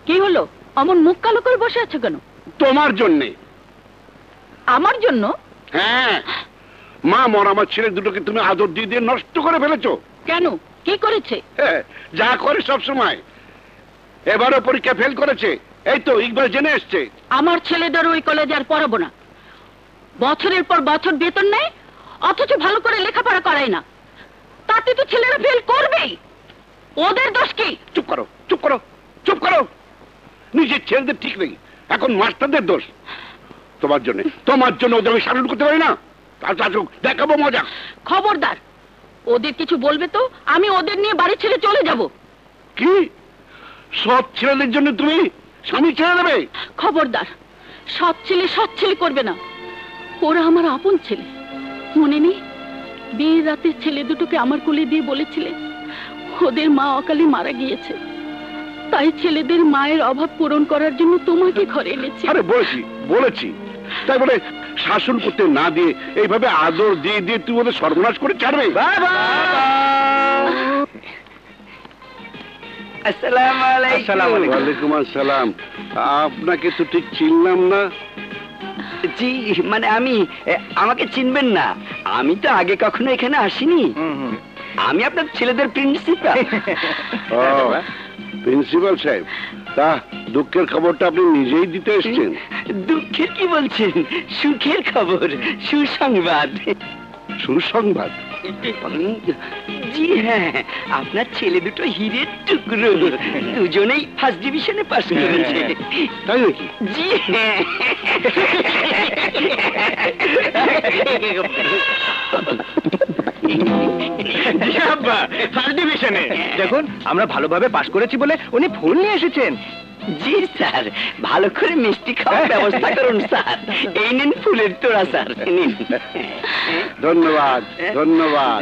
কি হলো? অমন মুখ কালো করে বসে আছো কেন? তোমার জন্য। আমার জন্য? হ্যাঁ, মা মরা আমার ছেলে দুটোকে তুমি আদর দিয়ে দিয়ে নষ্ট করে ফেলেছো। কেন? কি করেছে? যা করে সব সময়। এবারও পরীক্ষা ফেল করেছে, এই তো ইকবাল জেনে এসছে। আমার ছেলেদের ওই কলেজে আর পড়াবো না। বছরের পর বছর বেতন নেয়, অথচ ভালো করে লেখাপড়া করায় না। তাতে তো ছেলেরা ফেল করবেই। ওদের দোষ কি? চুপ করো, চুপ করো, চুপ করো। নিজের ছেলেদের ঠিক নেই, এখন মাস্টারদের দোষ। তোমার জন্য ওদের আমি শাসন করতে পারি না। দেখাবো মজা। খবরদার, ওদের কিছু বলবে তো আমি ওদের নিয়ে বাড়ি ছেড়ে চলে যাব। কি? সৎ ছেলেদের জন্য তুমি স্বামী ছেড়ে দেবে? খবরদার, সৎ ছেলে করবে না। ওরা আমার আপন ছেলে। মনে নেই বিয়ের রাতে ছেলে দুটোকে আমার কোলে দিয়ে বলেছিলে ওদের মা অকালে মারা গিয়েছে, তাই ছেলেদের মায়ের অভাব পূরণ করার জন্য তোমাকে ঘরে এনেছি। আরে বলেছি তাই বলে শাসন করতে না দিয়ে এইভাবে আদর দিয়ে দিয়ে তুই ওদের সর্বনাশ করে ছাড়বে? ওয়ালাইকুম আসসালাম। আপনাকে তো ঠিক চিনলাম না। জি, মানে আমাকে চিনবেন না, আমি তো আগে কখনো এখানে আসিনি। আমি আপনার ছেলেদের প্রিন্সিপাল। প্রিন্সিপাল সাহেব, তা দুঃখের খবরটা আপনি নিজেই দিতে এসেছেন। দুঃখের কি বলছেন, সুখের খবর, সুসংবাদ। সুসংবাদ? জি হ্যাঁ, আপনার ছেলে দুটো হীরের টুকরো, দুজনেই ফার্স্ট ডিভিশনে পাস করেছে। তাই নাকি? জি হ্যাঁ। দেখুন, আমরা ভালোভাবে পাস করেছি বলে উনি ফুল নিয়ে এসেছেন। জি স্যার, ভালো করে মিষ্টি খাওয়ার ব্যবস্থা করুন স্যার। এই নিন ফুলের তোড়া স্যার, নিন। ধন্যবাদ ধন্যবাদ।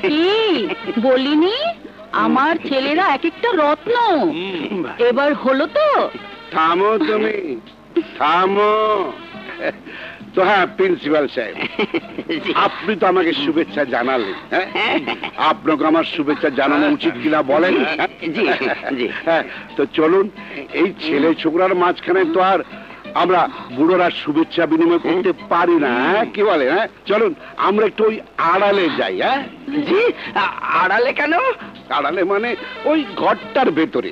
কি বলিনি আমার ছেলেরা এক একটা রত্ন। এবার হলো তো? থামো তুমি, থামো। তো হ্যাঁ প্রিন্সিপাল সাহেব, আপনি তো আমাকে শুভেচ্ছা জানালেন। আপনাকে আমার শুভেচ্ছা জানানো উচিত কিনা বলেন? হ্যাঁ, তো চলুন, এই ছেলে ছোকরার মাঝখানে তো আর আমরা বুড়োরা শুভেচ্ছা বিনিময় করতে পারি না, কি বলে? হ্যাঁ চলুন আমরা একটু ওই আড়ালে যাই। হ্যাঁ জি, আড়ালে কেন? আড়ালে মানে ওই ঘরটার ভেতরে।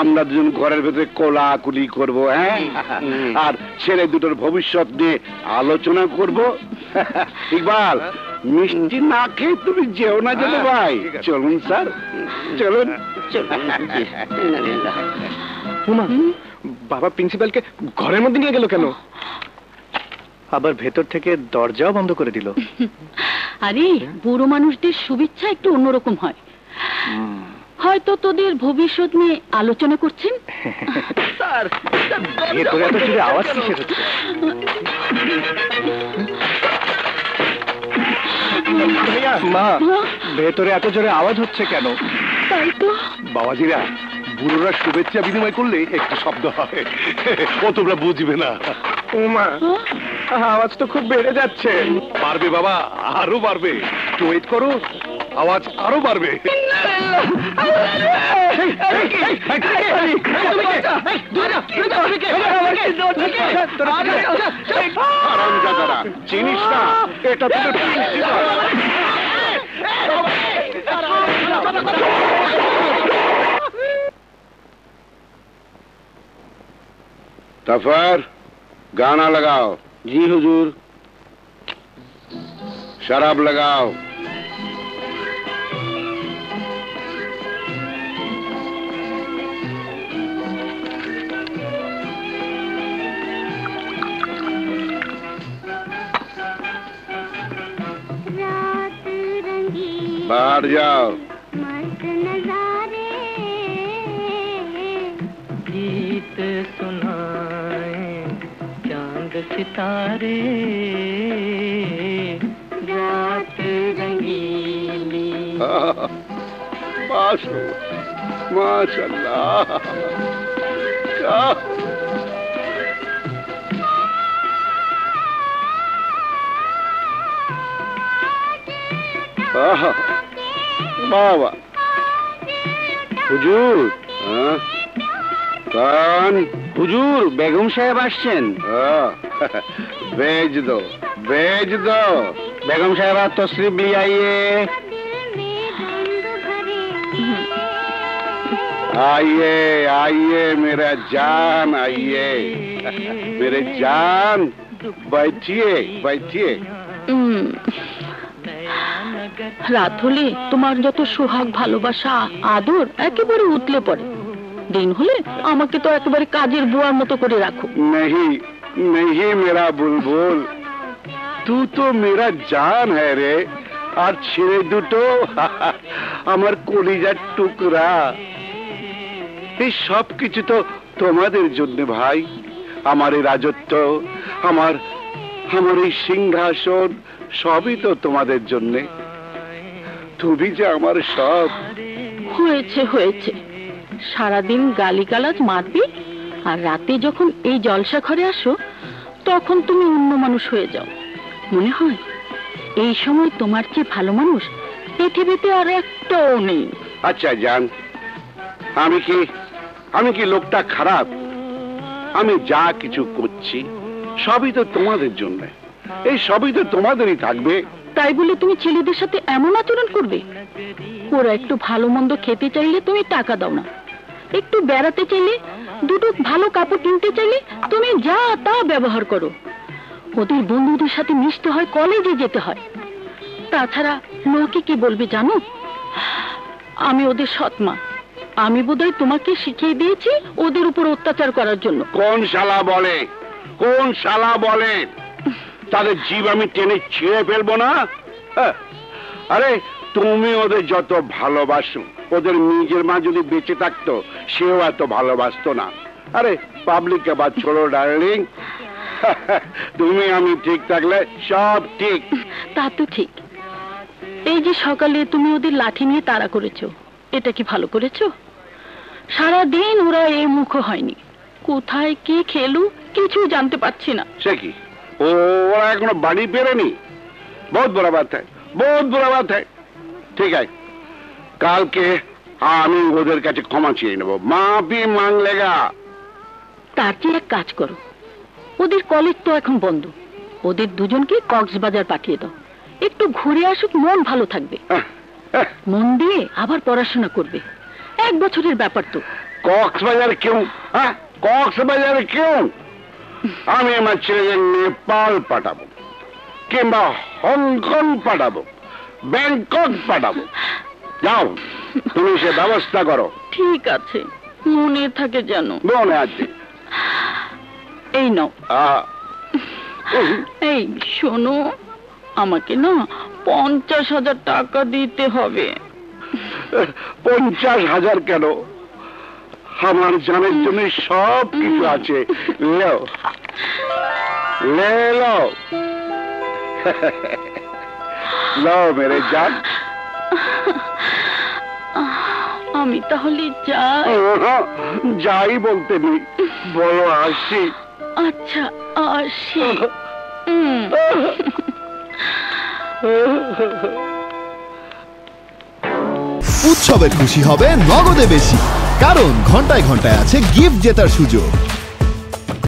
আমরা দুজন ঘরের ভেতরে কোলাকুলি করব, হ্যাঁ, আর ছেলে দুটোর ভবিষ্যৎ নিয়ে আলোচনা করব। ইকবাল, মিষ্টি না খেয়ে তুমি যেও না যেন ভাই। চলুন স্যার, চলুন। বাবা প্রিন্সিপালকে ঘরের মধ্যে নিয়ে গেল কেন? আবার ভেতর থেকে দরজাও বন্ধ করে দিল। আরে বুড়ো মানুষদের শুভেচ্ছা একটু অন্যরকম হয়। হয়তো তোদের ভবিষ্যৎ নিয়ে আলোচনা করছেন। স্যার, ভেতরে এত জোরে আওয়াজ কিসের হচ্ছে? মা, ভেতরে এত জোরে আওয়াজ হচ্ছে কেন? তাই তো বাবাজিরা, বুড়োরা শুভেচ্ছা বিনিময় করলে একটু শব্দ হয়, ও তোমরা বুঝবে না। ওমা, আওয়াজ তো খুব বেড়ে যাচ্ছে। পারবে বাবা, আরো বাড়বে। একটু ওয়েট করো, আওয়াজ আরো বাড়বে। হারামজাদারা, চিনিস না এটা তোদের প্রিন্সিপাল। तफर गाना लगाओ। जी हुजूर। शराब लगाओ। बाहर जाओ। गीत सुनाए चांद सितारे, रात रंगीली। माशाअल्लाह, क्या बाबा हुजूर। कौन? হুজুর বেগম সাহেব আসছেন। भेज दो, भेज दो। বেগম সাহেব तशरीफ ले आइए। आइए आइए मेरा जान, आइए मेरे जान, बैठिए बैठिए। রাত হলে তোমার যত সোহাগ ভালোবাসা আদর একেবারে উতলে পড়ে, দিন হলে আমাকে তো একেবারে কাজের বুয়ার মতো করে রাখো। नहीं नहीं मेरा बुलबुल, तू तो मेरा जान है रे। আর ছেড়ে দুটো আমার কলিজার টুকরা। এই সব কিছু তো তোমাদের জন্য ভাই। আমার এই রাজত্ব, আমার আমার এই সিংহাসন সবই তো তোমাদের জন্য। তুমি যে আমার সব। হয়েছে হয়েছে, সারাদিন গালিগালাজ মারবি, আর রাতে যখন এই জলসা ঘরে আসো তখন তুমি অন্য মানুষ হয়ে যাও। মনে হয় এই সময় তোমার চেয়ে ভালো মানুষ পৃথিবীতে আর একটাও নেই। আচ্ছা জান, আমি কি লোকটা খারাপ? আমি যা কিছু করছি সবই তো তোমাদের জন্য, এই সবই তো তোমাদেরই থাকবে। তাই বলে তুমি ছেলেদের সাথে এমন আচরণ করবে? ওরা একটু ভালো মন্দ খেতে চাইলে তুমি টাকা দাও না, একটু বেড়াতে চাইলে, দুটো ভালো কাপড় কিনতে চাইলে তুমি যা তা ব্যবহার করো। ওদের বন্ধুদের সাথে মিশতে হয়, কলেজে যেতে হয়। তাছাড়া লোকে কি বলবে জানো? আমি ওদের সৎমা, আমি বোধহয় তোমাকে শিখিয়ে দিয়েছি ওদের উপর অত্যাচার করার জন্য। কোন শালা বলে, কোন শালা বলে? তাদের জীব আমি টেনে ছিঁড়ে ফেলবো না? আরে তুমি ওদের যত ভালোবাসো, ওদের নিজের মা যদি বেঁচে থাকতো সেও এত ভালোবাসতো না। আরে পাবলিক কে বাদ ছোড়ো ডার্লিং, তুমি আমি ঠিক থাকলে সব ঠিক। তা তো ঠিক। এই যে সকালে তুমি ওদের লাঠি নিয়ে তাড়া করেছো, এটা কি ভালো করেছো? সারাদিন ওরা এই মুখ হয়নি, কোথায় কি খেলু কিছু জানতে পারছি না। সে কি, ওরা এখনো বাড়ি ফেরেনি? বহুত বড় বাত হ্যায়, বহুত বড় বাত হ্যায়। ঠিক আছে, কালকে আমি ওদের কাছে ক্ষমা চেয়ে নেবো, মাফি মাংলেগা। তার চেয়ে এক কাজ করো, ওদের কলেজ তো এখন বন্ধ, ওদের দুজনকে কক্সবাজার পাঠিয়ে দাও, একটু ঘুরে আসুক, মন ভালো থাকবে। মন দিয়ে আবার পড়াশোনা করবে, 1 বছরের ব্যাপার তো। কক্সবাজার কেউ? হ্যাঁ, কক্সবাজারে কেউ? আমি আমার ছেলেদের নেপাল পাঠাবো, কিংবা হংকং পাঠাবো, ব্যাংকক পাঠাবো। যাও, তুমি সে ব্যবস্থা করো। ঠিক আছে, মনে থাকে যেন। মনে আছে। এই নাও। এই শোনো, আমাকে না 50,000 টাকা দিতে হবে। 50,000 কেন? আমার জানের জন্য সব কিছু আছে। লেও, লেও, লো মেরে জান। আমি তাহলে যাই? যাই বলতে নেই, বলো আসি। আচ্ছা আসি। উৎসবে খুশি হবে নগদে বেশি, কারণ ঘন্টায় ঘন্টায় আছে গিফট জেতার সুযোগ।